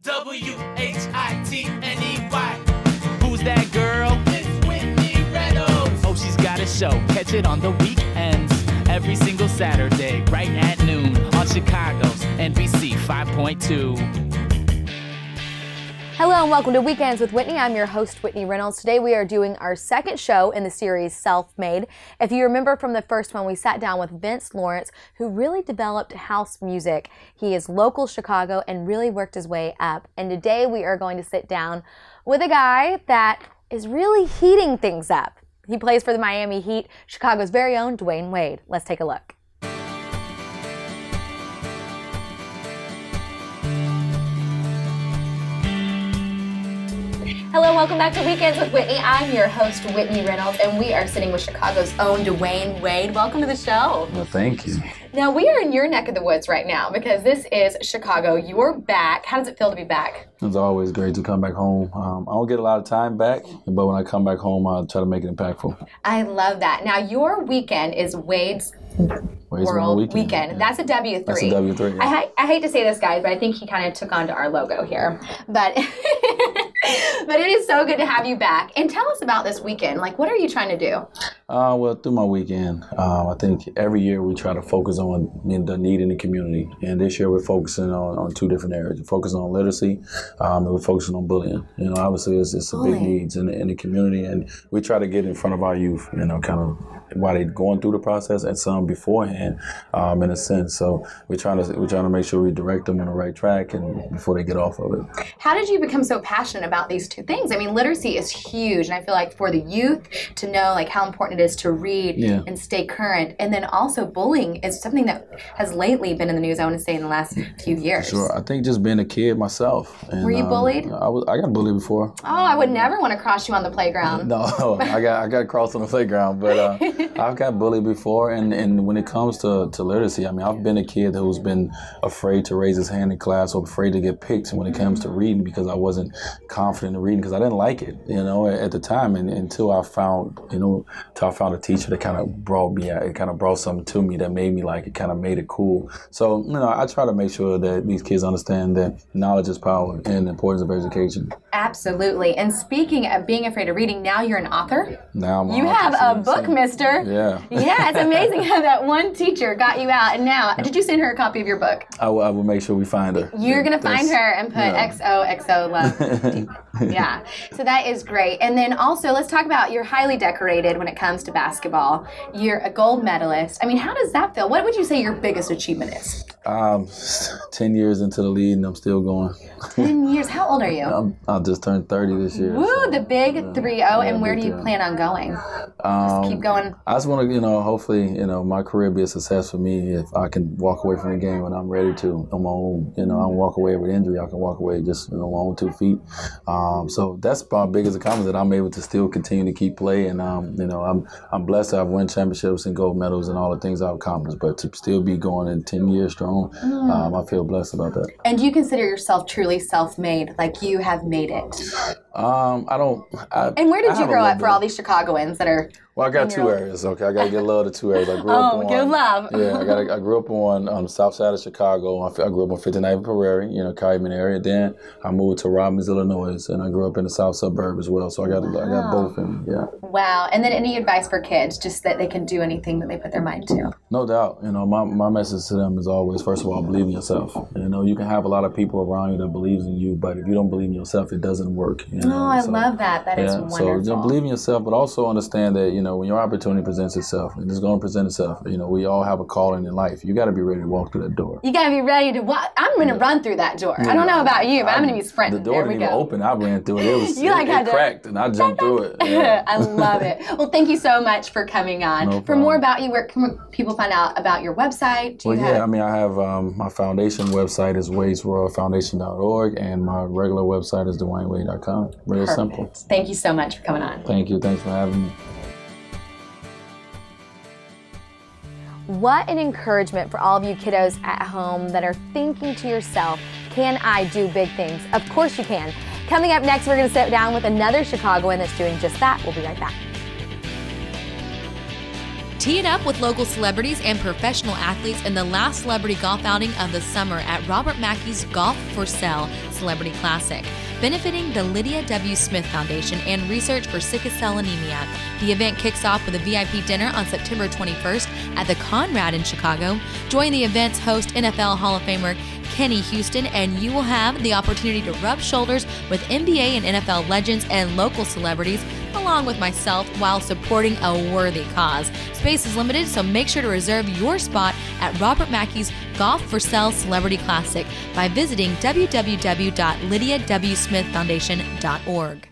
W-H-I-T-N-E-Y. Who's that girl? It's Whitney Reynolds. Oh, she's got a show. Catch it on the weekends. Every single Saturday, right at noon on Chicago's NBC 5.2. Hello and welcome to Weekends with Whitney. I'm your host, Whitney Reynolds. Today we are doing our second show in the series Self-Made. If you remember from the first one, we sat down with Vince Lawrence, who really developed house music. He is local Chicago and really worked his way up. And today we are going to sit down with a guy that is really heating things up. He plays for the Miami Heat, Chicago's very own Dwyane Wade. Let's take a look. Hello, welcome back to Weekends with Whitney. I'm your host, Whitney Reynolds, and we are sitting with Chicago's own Dwyane Wade. Welcome to the show. Well, thank you. Now, we are in your neck of the woods right now because this is Chicago. You're back. How does it feel to be back? It's always great to come back home. I don't get a lot of time back, but when I come back home, I try to make it impactful. I love that. Now, your weekend is Wade's World Weekend. Yeah. That's a W3. That's a W3, yeah. I hate to say this, guys, but I think he kind of took on to our logo here. But but it is so good to have you back. And tell us about this weekend. Like, what are you trying to do? Well, through my weekend, I think every year we try to focus on the need in the community. And this year we're focusing on two different areas. We're focusing on literacy, and we're focusing on bullying. You know, obviously it's a big needs in the community. And we try to get in front of our youth, you know, kind of while they're going through the process and some beforehand, in a sense. So we're trying to make sure we direct them on the right track and before they get off of it. How did you become so passionate about these two things? I mean, literacy is huge, and I feel like for the youth to know like how important it is to read and stay current, and then also bullying is something that has lately been in the news, I want to say, in the last few years. Sure. I think just being a kid myself. And, were you bullied? I got bullied before. Oh, I would never want to cross you on the playground. No, I got crossed on the playground, but I've got bullied before, and when it comes to literacy, I mean, I've been a kid who's been afraid to raise his hand in class or afraid to get picked when it comes to reading because I wasn't confident in reading because I didn't like it, you know, at the time, and until I found a teacher that kind of brought me out, it kind of brought something to me that made me like it, kind of made it cool. So, you know, I try to make sure that these kids understand that knowledge is power and the importance of education. Absolutely. And speaking of being afraid of reading, now you're an author. Now I'm you have a book, mister. Yeah. Yeah, it's amazing how that one teacher got you out. And now, did you send her a copy of your book? I will make sure we find her. You're going to find her and put XOXO love. Yeah. So that is great. And then also, let's talk about you're highly decorated when it comes to basketball. You're a gold medalist. I mean, how does that feel? What would you say your biggest achievement is? 10 years into the league and I'm still going. 10 years? How old are you? I'll just turn 30 this year. Woo, so, the big 3-0. And where do you plan on going? Just keep going? I just want to, hopefully, my career be a success for me if I can walk away from the game when I'm ready to on my own. I don't walk away with injury. I can walk away just, on my own 2 feet. So that's my biggest accomplishment, that I'm able to still continue to keep playing. I'm blessed to have won championships and gold medals and all the things I've accomplished, but to still be going in 10 years strong, I feel blessed about that. And do you consider yourself truly self-made, like you have made it? I don't. And where did you grow up for all these Chicagoans that are? Well, I got two areas. Okay, I got to get love to two areas. I grew up on. Give love. Yeah, I grew up on the south side of Chicago. I grew up on 59th Prairie, Calumet area. Then I moved to Robbins, Illinois, and I grew up in the south suburb as well. So I got both in me. Yeah. Wow. And then any advice for kids, just that they can do anything that they put their mind to? No doubt. My message to them is always, first of all, believe in yourself. You can have a lot of people around you that believes in you, but if you don't believe in yourself, it doesn't work. I love that. That is wonderful. So believe in yourself, but also understand that when your opportunity presents itself, and it's going to present itself, we all have a calling in life. You got to be ready to walk through that door. You got to be ready to walk. I'm going to run through that door. I don't know about you, but I'm going to be sprinting. The door didn't even open. I ran through it. It cracked, and I jumped through it. Yeah. I love it. Well, thank you so much for coming on. No for more about you, where can people find out about your website? I have my foundation website is wadesworldfoundation.org, and my regular website is DwyaneWade.com. Real simple. Thank you so much for coming on. Thank you. Thanks for having me. What an encouragement for all of you kiddos at home that are thinking to yourself, can I do big things? Of course you can. Coming up next, we're going to sit down with another Chicagoan that's doing just that. We'll be right back. Tee it up with local celebrities and professional athletes in the last celebrity golf outing of the summer at Robert Mackey's Golf for Sale Celebrity Classic, benefiting the Lydia W. Smith Foundation and Research for Sickle Cell Anemia. The event kicks off with a VIP dinner on September 21st at the Conrad in Chicago. Join the event's host, NFL Hall of Famer Kenny Houston, and you will have the opportunity to rub shoulders with NBA and NFL legends and local celebrities, along with myself, while supporting a worthy cause. Space is limited, so make sure to reserve your spot at Robert Mackey's Golf for Sale Celebrity Classic by visiting www.lydiawsmithfoundation.org.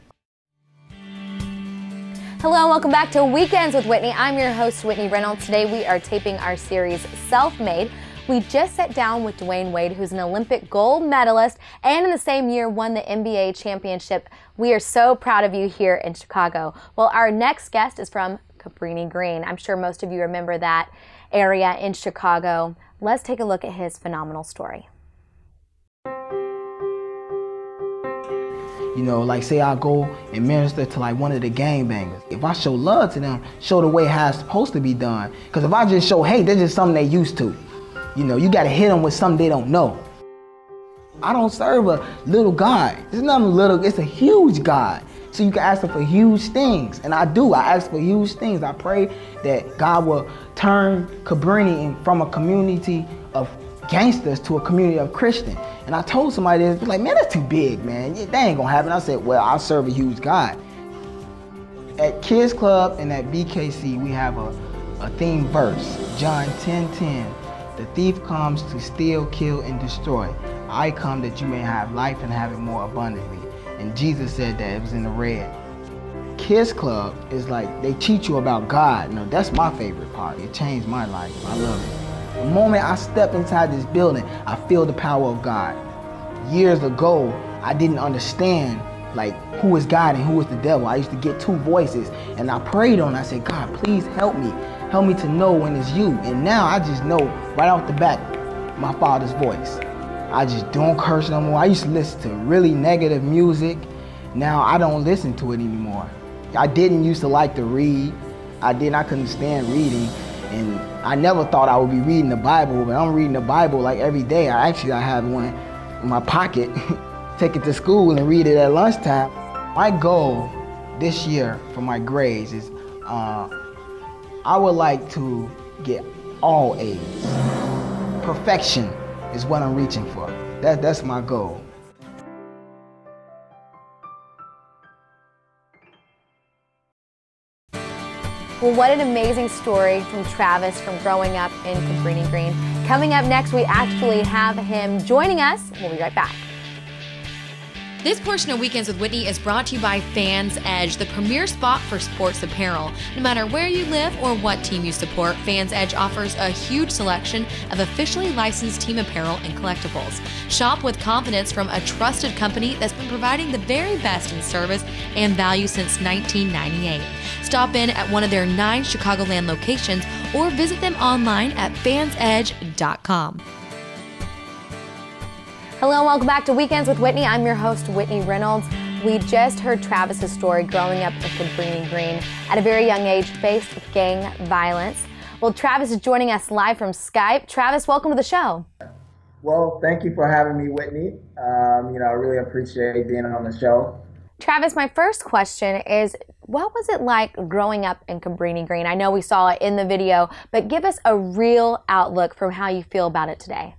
Hello and welcome back to Weekends with Whitney. I'm your host, Whitney Reynolds. Today we are taping our series, Self-Made. We just sat down with Dwyane Wade, who's an Olympic gold medalist and in the same year won the NBA championship. We are so proud of you here in Chicago. Well, our next guest is from Cabrini Green. I'm sure most of you remember that area in Chicago. Let's take a look at his phenomenal story. You know, like say I go and minister to like one of the gangbangers. If I show love to them, show the way how it's supposed to be done. Because if I just show hate, that's just something they used to. You know, you gotta hit them with something they don't know. I don't serve a little God. It's nothing little, it's a huge God. So you can ask him for huge things. And I do, I ask for huge things. I pray that God will turn Cabrini from a community of gangsters to a community of Christians. And I told somebody this, like, man, that's too big, man. That ain't gonna happen. I said, well, I serve a huge God. At Kids Club and at BKC, we have a theme verse, John 10:10. The thief comes to steal, kill, and destroy. I come that you may have life and have it more abundantly. And Jesus said that, it was in the red. Kids Club is like, they teach you about God. You know, that's my favorite part. It changed my life. I love it. The moment I step inside this building, I feel the power of God. Years ago, I didn't understand like who is God and who is the devil. I used to get two voices and I prayed on it. I said, God, please help me. Help me to know when it's you. And now I just know right off the bat my Father's voice. I just don't curse no more. I used to listen to really negative music. Now I don't listen to it anymore. I didn't used to like to read. I couldn't stand reading. And I never thought I would be reading the Bible, but I'm reading the Bible like every day. I have one in my pocket, take it to school and read it at lunchtime. My goal this year for my grades is I would like to get all A's. Perfection is what I'm reaching for. That's my goal. Well, what an amazing story from Travis from growing up in Cabrini Green. Coming up next, we actually have him joining us. We'll be right back. This portion of Weekends with Whitney is brought to you by Fans Edge, the premier spot for sports apparel. No matter where you live or what team you support, Fans Edge offers a huge selection of officially licensed team apparel and collectibles. Shop with confidence from a trusted company that's been providing the very best in service and value since 1998. Stop in at one of their 9 Chicagoland locations or visit them online at fansedge.com. Hello and welcome back to Weekends with Whitney. I'm your host, Whitney Reynolds. We just heard Travis's story growing up in Cabrini Green. At a very young age, faced with gang violence. Well, Travis is joining us live from Skype. Travis, welcome to the show. Well, thank you for having me, Whitney. I really appreciate being on the show. Travis, my first question is, what was it like growing up in Cabrini Green? I know we saw it in the video, but give us a real outlook from how you feel about it today.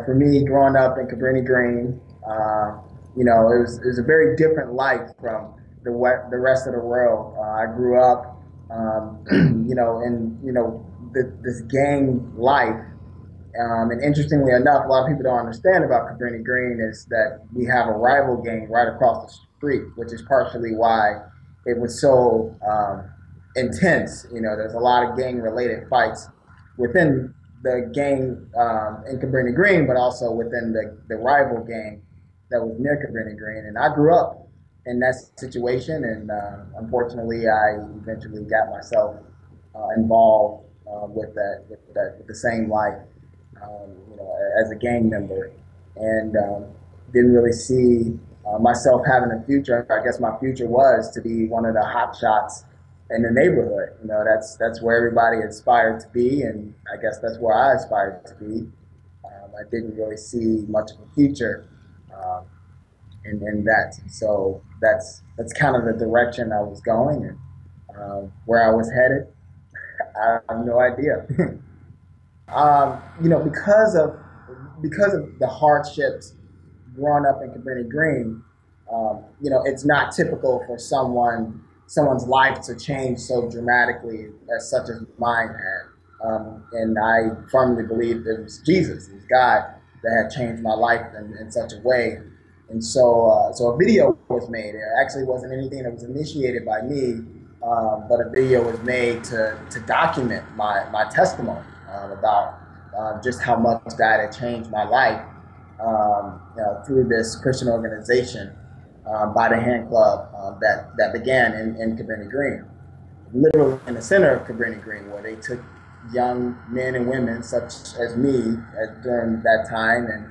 For me, growing up in Cabrini Green, it was a very different life from the rest of the world. I grew up, this gang life. And interestingly enough, a lot of people don't understand about Cabrini Green is that we have a rival gang right across the street, which is partially why it was so intense. There's a lot of gang-related fights within the gang in Cabrini Green, but also within the rival gang that was near Cabrini Green. And I grew up in that situation, and unfortunately, I eventually got myself involved with the same life, as a gang member, and didn't really see myself having a future. I guess my future was to be one of the hot shots in the neighborhood. You know, that's where everybody aspired to be, and I guess that's where I aspired to be. I didn't really see much of a future um, in that, so that's kind of the direction I was going, and where I was headed. I have no idea. You know, because of the hardships growing up in Cabrini Green, you know, it's not typical for someone's life to change so dramatically as such as mine had. And I firmly believe it was Jesus, it was God that had changed my life in such a way. And so a video was made. It actually wasn't anything that was initiated by me, but a video was made to document my testimony about just how much God had changed my life you know, through this Christian organization by the Hand Club that began in Cabrini Green, literally in the center of Cabrini Green, where they took young men and women such as me during that time and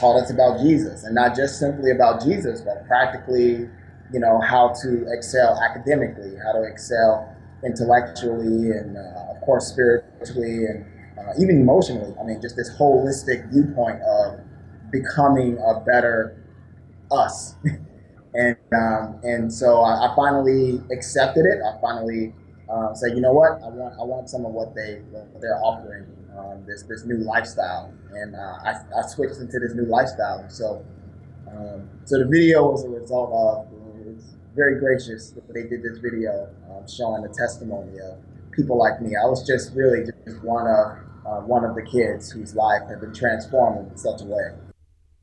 taught us about Jesus, and not just simply about Jesus, but practically, you know, how to excel academically, how to excel intellectually, and of course spiritually, and even emotionally. I mean, just this holistic viewpoint of becoming a better us. And so I finally accepted it. I finally said, you know what, I want some of what they're offering, this new lifestyle, and I switched into this new lifestyle. And so the video was a result of, it's very gracious that they did this video showing the testimony of people like me. I was just really just one of the kids whose life had been transformed in such a way.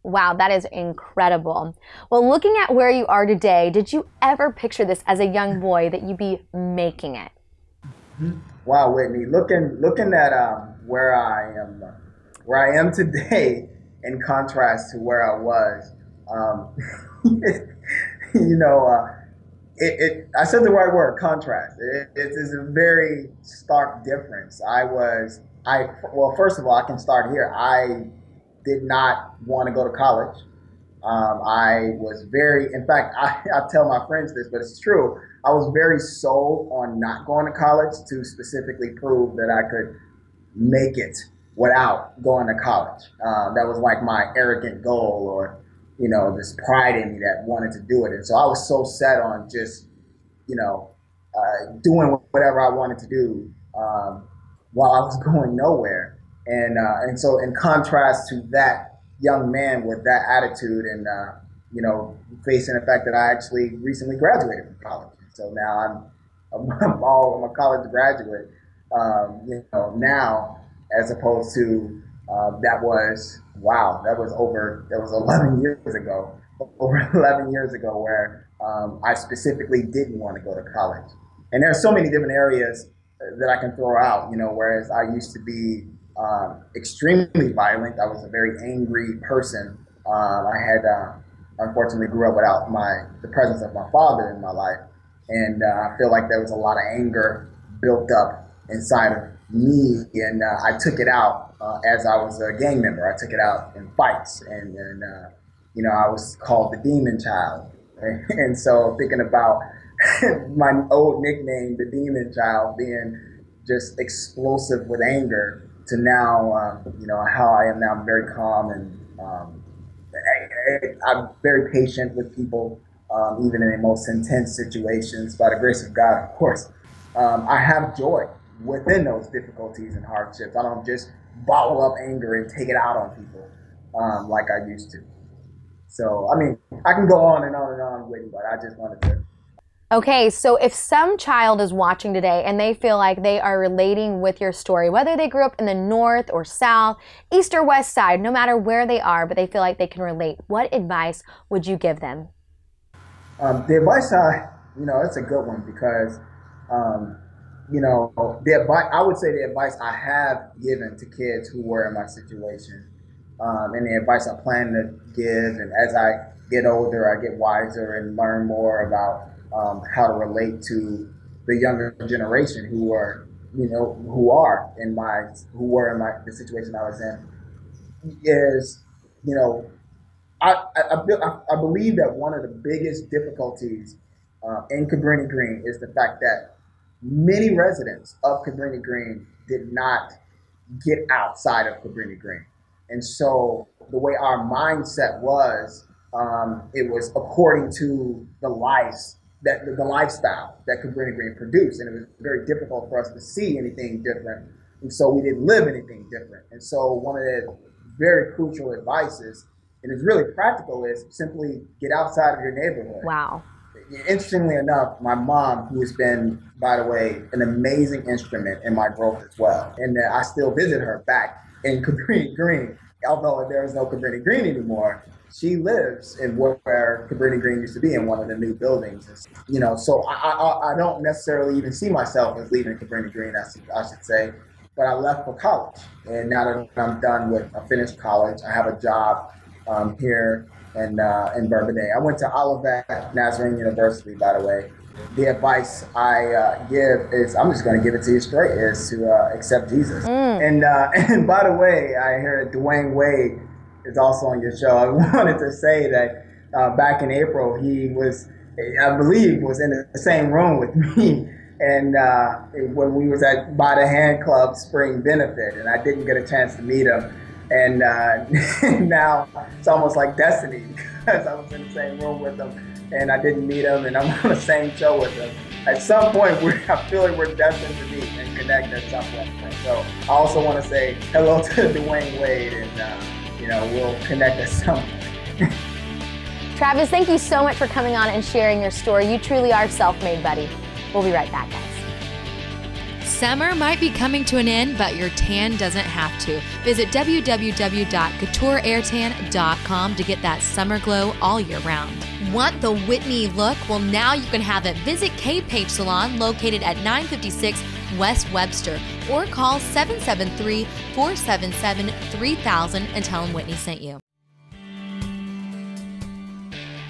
Wow, that is incredible. Well, looking at where you are today, did you ever picture this as a young boy that you'd be making it? Wow, Whitney, looking at where I am today, in contrast to where I was, you know, I said the right word, contrast. It is a very stark difference. Well, first of all, I can start here. I did not want to go to college. I was in fact, I tell my friends this, but it's true. I was very sold on not going to college to specifically prove that I could make it without going to college. That was like my arrogant goal, or, you know, this pride in me that wanted to do it. And so I was so set on just, you know, doing whatever I wanted to do while I was going nowhere. And so in contrast to that young man with that attitude, and you know, facing the fact that I actually recently graduated from college, so now I'm a college graduate. You know, now, as opposed to that was 11 years ago, where I specifically didn't want to go to college. And there are so many different areas that I can throw out. You know, whereas I used to be extremely violent. I was a very angry person. I had unfortunately grew up without the presence of my father in my life, and I feel like there was a lot of anger built up inside of me, and I took it out as I was a gang member. I took it out in fights, and you know, I was called the demon child, and so thinking about my old nickname, the demon child, being just explosive with anger, to now, you know, how I am now. I'm very calm, and I'm very patient with people, even in the most intense situations, by the grace of God, of course. I have joy within those difficulties and hardships. I don't just bottle up anger and take it out on people like I used to. So, I mean, I can go on and on and on with it, but I just wanted to. Okay, so if some child is watching today and they feel like they are relating with your story, whether they grew up in the north or south, east or west side, no matter where they are, but they feel like they can relate, what advice would you give them? The advice you know, it's a good one, because, you know, I would say the advice I have given to kids who were in my situation, and the advice I plan to give, and as I get older, I get wiser and learn more about how to relate to the younger generation who were in the situation I was in, is, you know, I believe that one of the biggest difficulties in Cabrini Green is the fact that many residents of Cabrini Green did not get outside of Cabrini Green. And so the way our mindset was, it was according to the the lifestyle that Cabrini Green produced. And it was very difficult for us to see anything different. And so we didn't live anything different. And so one of the very crucial advices, and it's really practical, is simply get outside of your neighborhood. Wow. Interestingly enough, my mom, who has been, by the way, an amazing instrument in my growth as well, and I still visit her back in Cabrini Green, although there is no Cabrini Green anymore. She lives in where Cabrini Green used to be, in one of the new buildings. You know, so I don't necessarily even see myself as leaving Cabrini Green, I should say, but I left for college. And now that I'm done with, I finished college, I have a job here in Bourbonnais. I went to Olivet Nazarene University, by the way. The advice I give is, I'm just going to give it to you straight, is to accept Jesus. And by the way, I hear that Dwyane Wade is also on your show. I wanted to say that back in April, he was, I believe, was in the same room with me. And when we was at By the Hand Club Spring Benefit, and I didn't get a chance to meet him. And now it's almost like destiny, because I was in the same room with him and I didn't meet him, and I'm on the same show with him. At some point, I feel like we're destined to meet and connect at some point. So I also want to say hello to Dwyane Wade, and we'll connect at some point. Travis, thank you so much for coming on and sharing your story. You truly are self-made, buddy. We'll be right back, guys. Summer might be coming to an end, but your tan doesn't have to. Visit www.coutureairtan.com to get that summer glow all year round. Want the Whitney look? Well, now you can have it. Visit K Page Salon, located at 956 West Webster, or call 773-477-3000 and tell them Whitney sent you.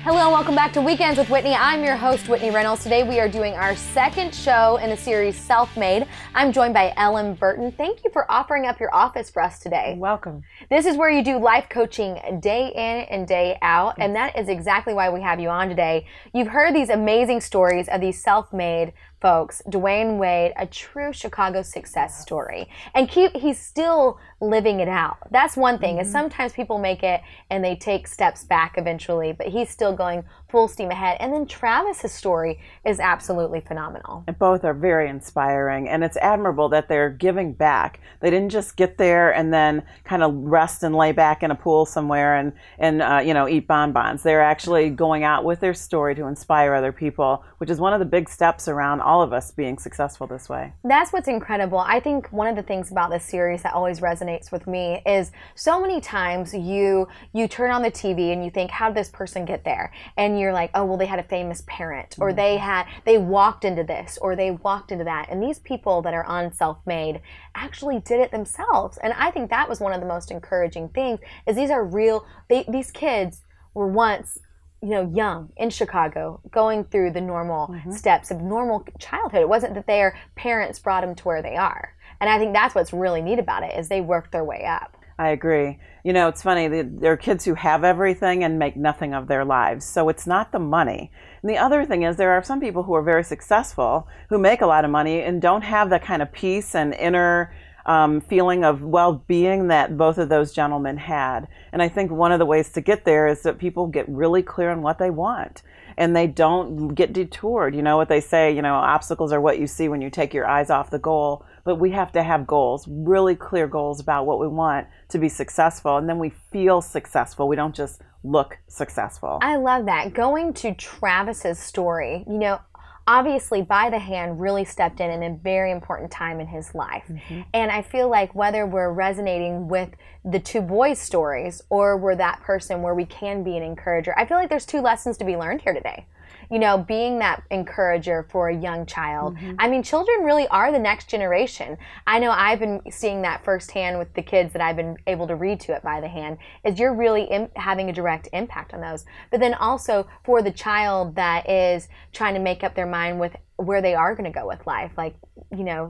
Hello and welcome back to Weekends with Whitney. I'm your host, Whitney Reynolds. Today we are doing our second show in the series Self-Made. I'm joined by Ellen Burton. Thank you for offering up your office for us today. Welcome. This is where you do life coaching day in and day out, and that is exactly why we have you on today. You've heard these amazing stories of these self-made folks. Dwyane Wade, a true Chicago success story. And he's still living it out. That's one thing, is sometimes people make it and they take steps back eventually, but he's still going full steam ahead. And then Travis's story is absolutely phenomenal. And both are very inspiring, and it's admirable that they're giving back. They didn't just get there and then kind of rest and lay back in a pool somewhere and eat bonbons. They're actually going out with their story to inspire other people, which is one of the big steps around all of us being successful this way. That's what's incredible. I think one of the things about this series that always resonates with me is so many times you turn on the TV and you think, how did this person get there? And you're like, oh, well, they had a famous parent, or they walked into this, or they walked into that. And these people that are on Self-Made actually did it themselves. And I think that was one of the most encouraging things, is these are real, these kids were once young in Chicago, going through the normal steps of normal childhood. It wasn't that their parents brought them to where they are. And I think that's what's really neat about it, is they worked their way up. I agree. It's funny, there are kids who have everything and make nothing of their lives. So it's not the money. And the other thing is, there are some people who are very successful, who make a lot of money and don't have that kind of peace and inner feeling of well-being that both of those gentlemen had. And I think one of the ways to get there is that people get really clear on what they want, and they don't get detoured. You know what they say, obstacles are what you see when you take your eyes off the goal. But we have to have goals, really clear goals about what we want to be successful, and then we feel successful. We don't just look successful. I love that. Going to Travis's story, obviously By the Hand really stepped in a very important time in his life. And I feel like whether we're resonating with the two boys' stories, or we're that person where we can be an encourager, I feel like there's two lessons to be learned here today. Being that encourager for a young child. I mean, children really are the next generation. I know I've been seeing that firsthand with the kids that I've been able to read to at By the Hand, is you're really having a direct impact on those. But then also for the child that is trying to make up their mind with where they are going to go with life, like,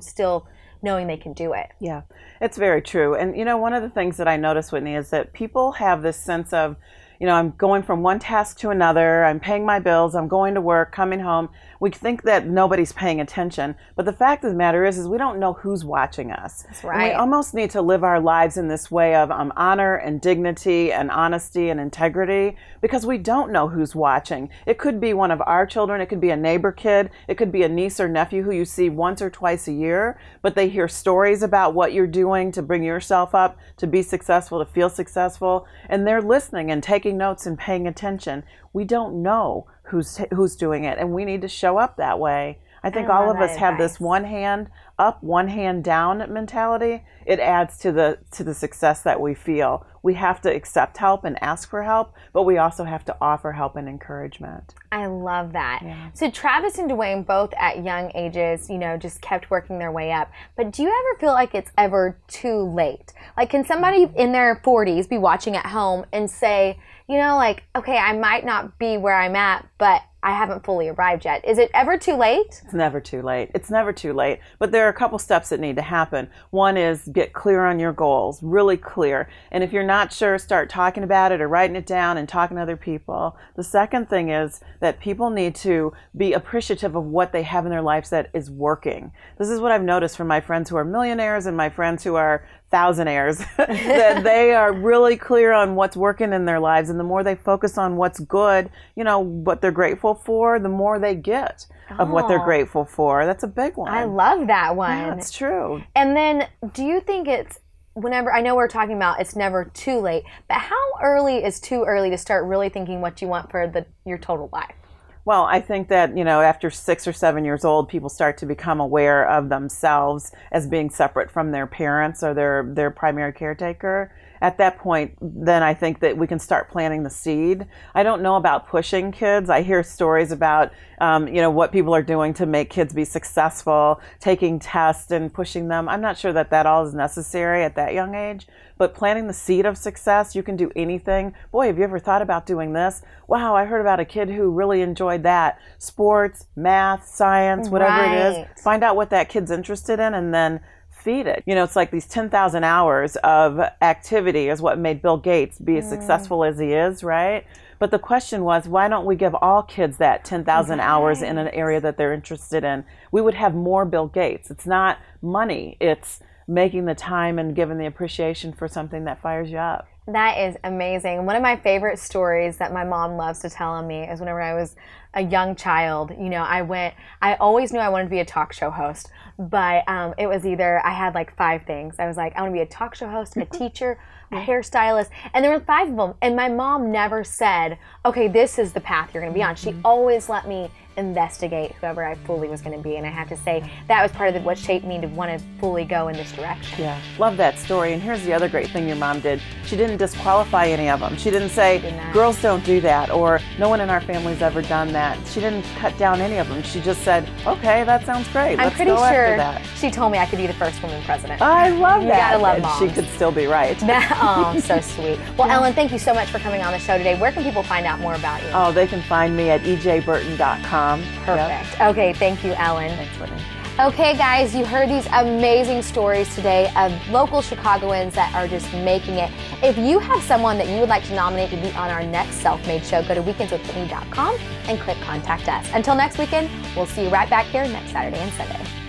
still knowing they can do it. Yeah, it's very true. And one of the things that I notice, Whitney, is that people have this sense of, you know, I'm going from one task to another, I'm paying my bills, I'm going to work, coming home. We think that nobody's paying attention, but the fact of the matter is we don't know who's watching us. That's right. And we almost need to live our lives in this way of honor and dignity and honesty and integrity, because we don't know who's watching. It could be one of our children, it could be a neighbor kid, it could be a niece or nephew who you see once or twice a year, but they hear stories about what you're doing to bring yourself up, to be successful, to feel successful, and they're listening and taking notes and paying attention. We don't know who's doing it, and we need to show up that way. I think all of us have this one hand up, one hand down mentality. It adds to the success that we feel. We have to accept help and ask for help, but we also have to offer help and encouragement. I love that. Yeah. So Travis and Dwyane, both at young ages, you know, just kept working their way up. But do you ever feel like it's ever too late? Like, can somebody in their 40s be watching at home and say, you know, like, okay, I might not be where I'm at, but I haven't fully arrived yet. Is it ever too late? It's never too late. It's never too late. But there are a couple steps that need to happen. One is get clear on your goals, really clear. And if you're not sure, start talking about it or writing it down and talking to other people. The second thing is that people need to be appreciative of what they have in their lives that is working. This is what I've noticed from my friends who are millionaires and my friends who are thousandaires, that they are really clear on what's working in their lives. And the more they focus on what's good, you know, what they're grateful for, the more they get of what they're grateful for. That's a big one. I love that one. Yeah, it's true. And then do you think it's, whenever, I know we're talking about it's never too late, but how early is too early to start really thinking what you want for your total life? Well, I think that, you know, after 6 or 7 years old, people start to become aware of themselves as being separate from their parents or their primary caretaker. At that point, then I think that we can start planting the seed. I don't know about pushing kids. I hear stories about, you know, what people are doing to make kids be successful, taking tests and pushing them. I'm not sure that that all is necessary at that young age. But planting the seed of success, you can do anything. Boy, have you ever thought about doing this? Wow, I heard about a kid who really enjoyed that. Sports, math, science, whatever it is. Find out what that kid's interested in and then feed it. You know, it's like these 10,000 hours of activity is what made Bill Gates be as successful as he is, right? But the question was, why don't we give all kids that 10,000 hours in an area that they're interested in? We would have more Bill Gates. It's not money. It's making the time and giving the appreciation for something that fires you up. That is amazing. One of my favorite stories that my mom loves to tell on me is whenever I was a young child, you know, I always knew I wanted to be a talk show host, but it was either, I had like 5 things. I was like, I want to be a talk show host, a teacher, a hairstylist, and there were 5 of them. And my mom never said, okay, this is the path you're going to be on. She always let me investigate whoever I fully was going to be. And I have to say that was part of what shaped me to want to fully go in this direction. Yeah, love that story. And here's the other great thing your mom did. She didn't disqualify any of them. She didn't say, girls don't do that, or no one in our family's ever done that. She didn't cut down any of them. She just said, okay, that sounds great. I'm Let's pretty go sure after that. she told me I could be the first woman president. I love that. You gotta love And moms. she could still be right. Oh, so sweet. Well, Ellen, thank you so much for coming on the show today. Where can people find out more about you? Oh, they can find me at ejburton.com. Perfect. Okay, thank you, Ellen. Thanks, Whitney. Okay, guys, you heard these amazing stories today of local Chicagoans that are just making it. If you have someone that you would like to nominate to be on our next Self-Made show, go to weekendswithwhitney.com and click Contact Us. Until next weekend, we'll see you right back here next Saturday and Sunday.